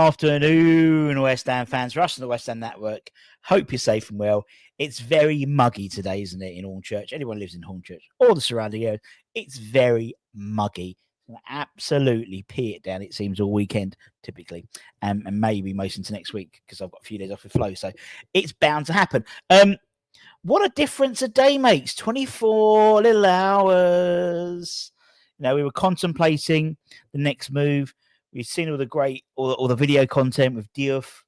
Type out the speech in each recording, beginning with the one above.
afternoon, West Ham fans. For us on the West Ham Network, hope you're safe and well. It's very muggy today, isn't it, in Hornchurch? Anyone who lives in Hornchurch or the surrounding area, it's very muggy. Absolutely pee it down, it seems, all weekend, typically, and maybe most into next week because I've got a few days off with Flow, so it's bound to happen. What a difference a day makes. 24 little hours. We were contemplating the next move. We've seen all the great, all the video content with Diouf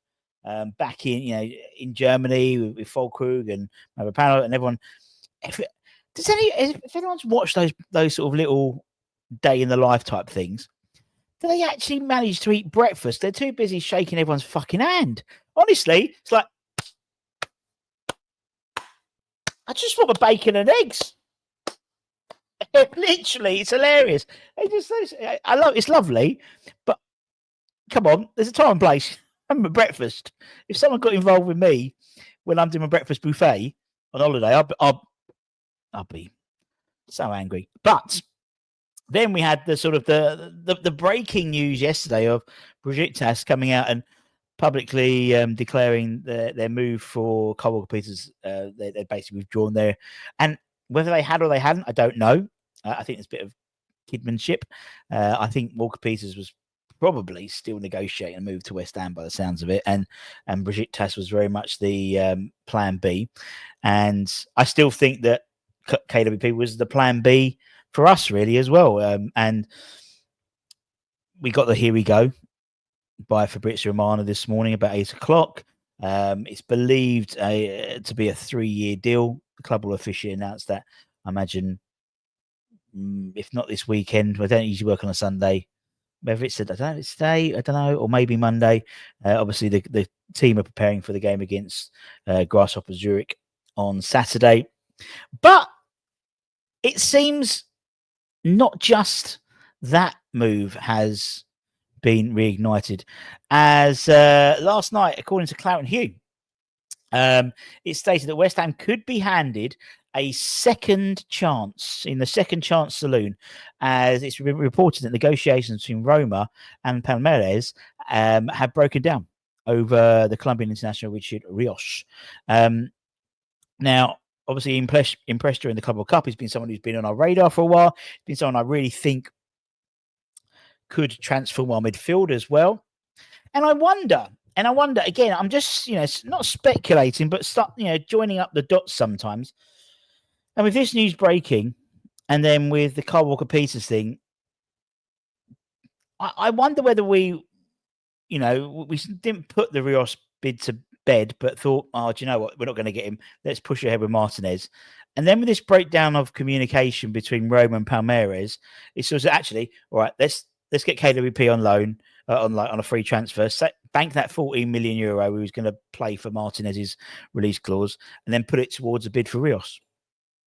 back in Germany with Fulkrug and Mavropanos and everyone. If anyone's watched those sort of little day in the life type things, do they actually manage to eat breakfast? They're too busy shaking everyone's fucking hand. Honestly, it's like, I just want my bacon and eggs. Literally, it's hilarious. I love it's lovely, but come on, there's a time and place. I'm at breakfast. If someone got involved with me when I'm doing my breakfast buffet on holiday, I'll be so angry. But then we had the sort of the breaking news yesterday of Besiktas coming out and publicly declaring their move for Kyle Walker-Peters. They're basically withdrawn there, and whether they had or they hadn't, I don't know. I think it's a bit of kidmanship. I think Walker-Peters was probably still negotiating a move to West Ham by the sounds of it, and Besiktas was very much the plan B. And I still think that KWP was the plan B for us, really, as well. And we got the Here We Go by Fabrizio Romano this morning about 8:00. It's believed to be a 3-year deal. The club will officially announce that, I imagine, if not this weekend. I don't usually work on a Sunday. Whether it's today, I don't know, or maybe Monday. Obviously, the team are preparing for the game against Grasshopper Zurich on Saturday. But it seems not just that move has been reignited, as last night, according to Claret and Hugh, it stated that West Ham could be handed a second chance in the second chance saloon, as it's been reported that negotiations between Roma and Palmeiras have broken down over the Colombian international Richard Rios. Now, obviously, impressed during the Club World Cup. He's been someone who's been on our radar for a while. He's been someone I really think could transform our midfield as well. And I wonder again, I'm just, not speculating, but start, joining up the dots sometimes. And with this news breaking, and then with the Kyle Walker-Peters thing, I wonder whether we didn't put the Rios bid to bed, but thought, do you know what? We're not going to get him. Let's push ahead with Martinez. And then with this breakdown of communication between Roma and Palmeiras, it was actually, all right, let's get KWP on loan, on a free transfer, bank that €14 million we was going to play for Martinez's release clause, and then put it towards a bid for Rios.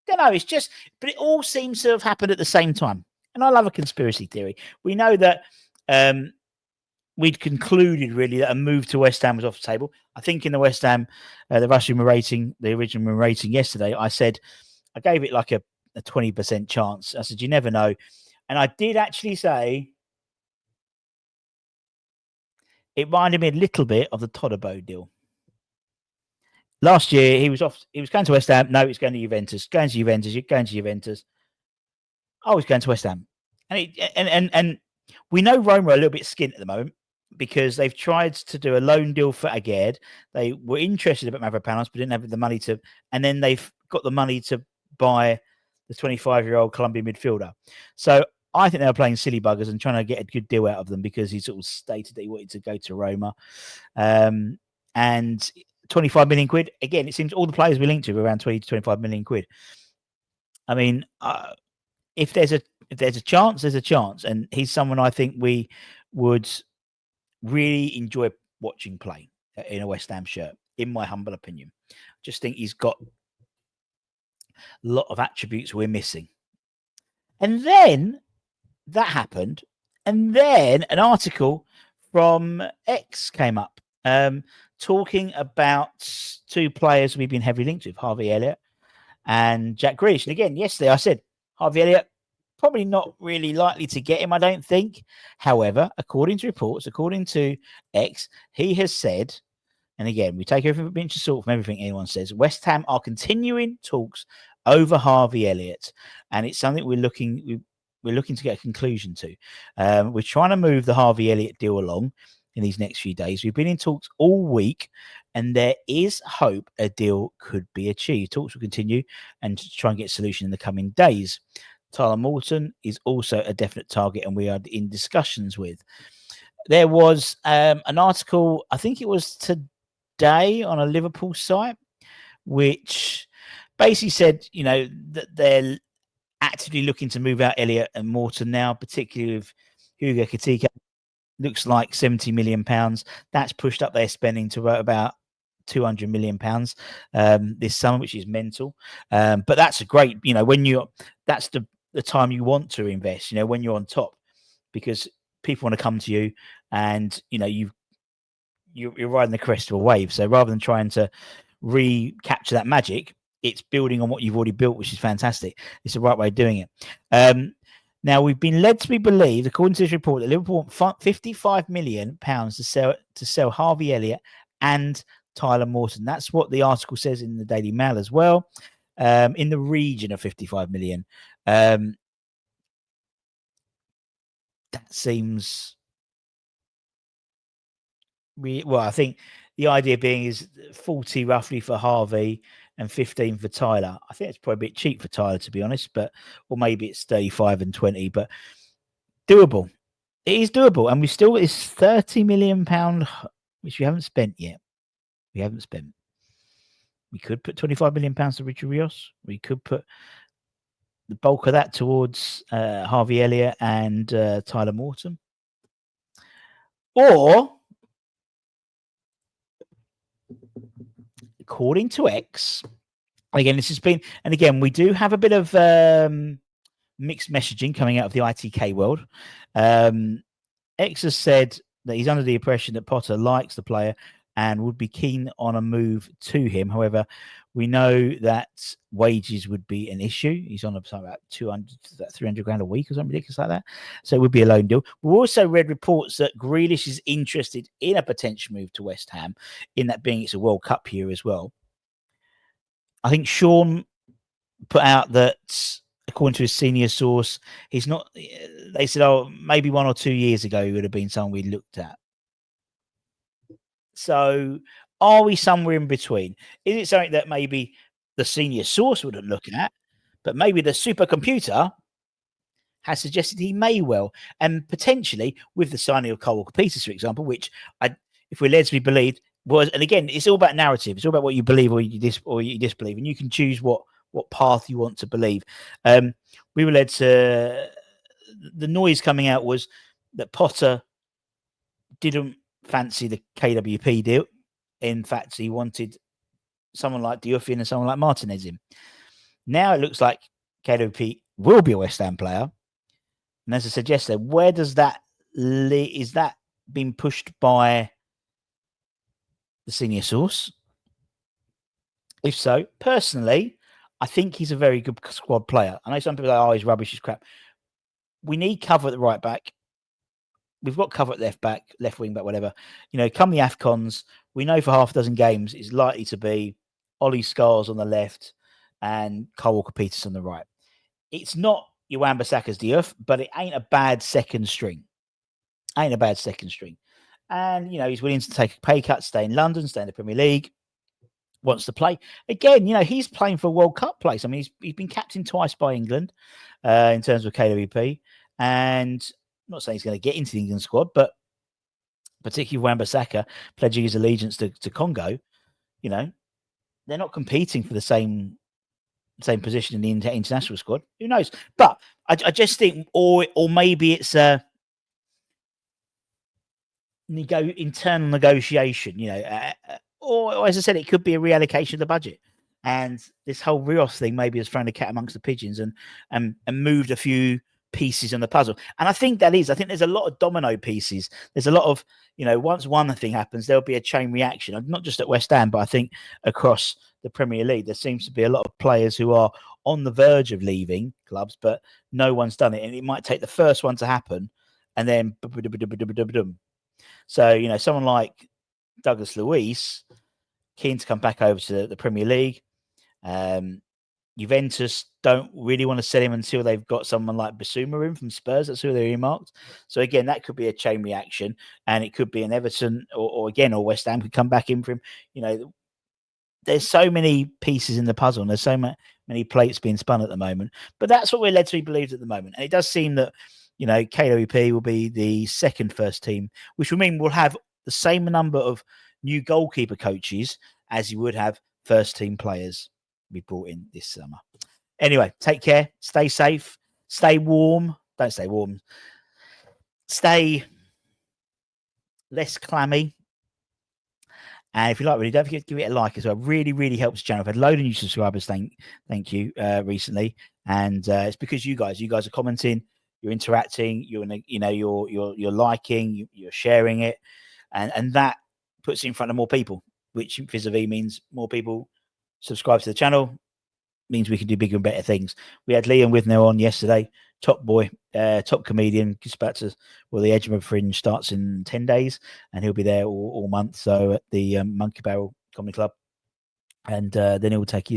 Don't know, it's just, but it all seems to have happened at the same time. And I love a conspiracy theory. We know that we'd concluded really that a move to West Ham was off the table. I think in the West Ham, the original rating yesterday, I said, I gave it like a 20% chance. I said, you never know. And I did actually say, it reminded me a little bit of the Todibo deal. Last year, he was going to West Ham. No, he's going to Juventus. Going to Juventus. Oh, he's going to West Ham. And we know Roma are a little bit skint at the moment because they've tried to do a loan deal for Aguerd. They were interested about Mavropanos, but didn't have the money to. And then they've got the money to buy the 25-year-old Colombian midfielder. So I think they were playing silly buggers and trying to get a good deal out of them because he sort of stated that he wanted to go to Roma. And 25 million quid. Again, it seems all the players we linked to were around 20 to 25 million quid. I mean, if there's a chance, there's a chance. And he's someone I think we would really enjoy watching play in a West Ham shirt, in my humble opinion. Just think he's got a lot of attributes we're missing. And then that happened. And then an article from X came up talking about two players we've been heavily linked with, Harvey Elliott and Jack Grealish. And again, yesterday I said, Harvey Elliott, probably not really likely to get him, I don't think. However, according to reports, according to X, he has said, and again, we take everything with a pinch of salt from everything anyone says, West Ham are continuing talks over Harvey Elliott, and it's something we're looking to get a conclusion to. We're trying to move the Harvey Elliott deal along in these next few days. We've been in talks all week, and there is hope a deal could be achieved. Talks will continue and try and get a solution in the coming days. Tyler Morton is also a definite target, and we are in discussions with. There was an article, I think it was today, on a Liverpool site, which basically said, that they're actively looking to move out Elliot and Morton now, particularly with Hugo Katika. Looks like £70 million. That's pushed up their spending to about £200 million this summer, which is mental. But that's a great, that's the time you want to invest, when you're on top, because people want to come to you, and you're riding the crest of a wave. So rather than trying to recapture that magic, it's building on what you've already built, which is fantastic. It's the right way of doing it. Now, we've been led to be believed, according to this report, that Liverpool want £55 million to sell Harvey Elliott and Tyler Morton. That's what the article says in the Daily Mail as well, in the region of 55 million. That seems... Well, I think the idea being is 40 roughly for Harvey and 15 for Tyler. I think it's probably a bit cheap for Tyler, to be honest, or maybe it's 35 and 20, but doable. It is doable, and it's £30 million, which we haven't spent yet. We haven't spent. We could put £25 million to Richard Rios. We could put the bulk of that towards Harvey Elliott and Tyler Morton. Or, according to X, again, this has been, and again, we do have a bit of mixed messaging coming out of the ITK world. X has said that he's under the impression that Potter likes the player and would be keen on a move to him. However, we know that wages would be an issue. He's on about 200 to 300 grand a week or something ridiculous like that. So it would be a loan deal. We've also read reports that Grealish is interested in a potential move to West Ham, in that being it's a World Cup year as well. I think Sean put out that, according to his senior source, he's not... They said, maybe 1 or 2 years ago, he would have been someone we looked at. So are we somewhere in between? Is it something that maybe the senior source wouldn't look at, but maybe the supercomputer has suggested he may well? And potentially with the signing of Cole Walker-Peters, for example, which, if we're led to be believed, was... And again, it's all about narrative. It's all about what you believe or you disbelieve, and you can choose what path you want to believe. We were led to... The noise coming out was that Potter didn't fancy the KWP deal. In fact, he wanted someone like Dioufin and someone like Martinez in. Now it looks like KWP will be a West Ham player. And as I said yesterday, where does that... Is that being pushed by the senior source? If so, personally, I think he's a very good squad player. I know some people are like, he's rubbish, he's crap. We need cover at the right back. We've got cover at left back, left wing back, whatever. Come the AFCONs, we know for half a dozen games it's likely to be Ollie Scars on the left and Cole Walker-Peters on the right. It's not Wan-Bissaka's Diouf, but it ain't a bad second string. And, he's willing to take a pay cut, stay in London, stay in the Premier League, wants to play. Again, he's playing for a World Cup place. I mean, he's been captained twice by England in terms of KWP. And I'm not saying he's going to get into the England squad, but particularly Wan-Bissaka pledging his allegiance to Congo, they're not competing for the same position in the international squad. Who knows? But I just think, or maybe it's a internal negotiation, or as I said, it could be a reallocation of the budget. And this whole Rios thing maybe has thrown a cat amongst the pigeons and moved a few pieces on the puzzle. And I think there's a lot of domino pieces. There's a lot of, once one thing happens, there'll be a chain reaction, not just at West Ham, but I think across the Premier League. There seems to be a lot of players who are on the verge of leaving clubs, but no one's done it. And it might take the first one to happen, and then so, you know, someone like Douglas Luiz, keen to come back over to the Premier League. Juventus don't really want to sell him until they've got someone like Bissouma in from Spurs. That's who they're earmarked. So again, that could be a chain reaction, and it could be an Everton or West Ham could come back in for him. You know, there's so many pieces in the puzzle, and there's so many plates being spun at the moment. But that's what we're led to be believed at the moment. And it does seem that, you know, KWP will be the second first team, which will mean we'll have the same number of new goalkeeper coaches as you would have first team players be brought in this summer. Anyway, take care, stay safe, stay warm. Don't stay warm. Stay less clammy. And if you like, really, don't forget to give it a like as well. Really, really helps the channel. I've had a load of new subscribers. Thank you recently, and it's because you guys are commenting, you're interacting, you're liking, you're sharing it, and that puts it in front of more people, which vis-a-vis means more people subscribe to the channel, means we can do bigger and better things. We had Liam Withner on yesterday, top boy, top comedian, just about to, well, the Edinburgh Fringe starts in 10 days, and he'll be there all month. So at the Monkey Barrel Comedy Club, and then he'll take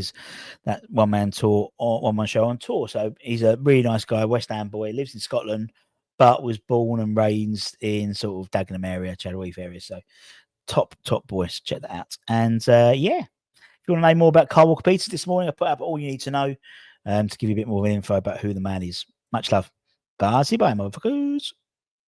that one-man show on tour. So he's a really nice guy, West Ham boy, lives in Scotland, but was born and raised in sort of Dagenham area, Chadderheath area. So top boys, check that out. And yeah, if you want to know more about Carl Walker Peters this morning, I put up all you need to know to give you a bit more info about who the man is. Much love. Bye, motherfuckers.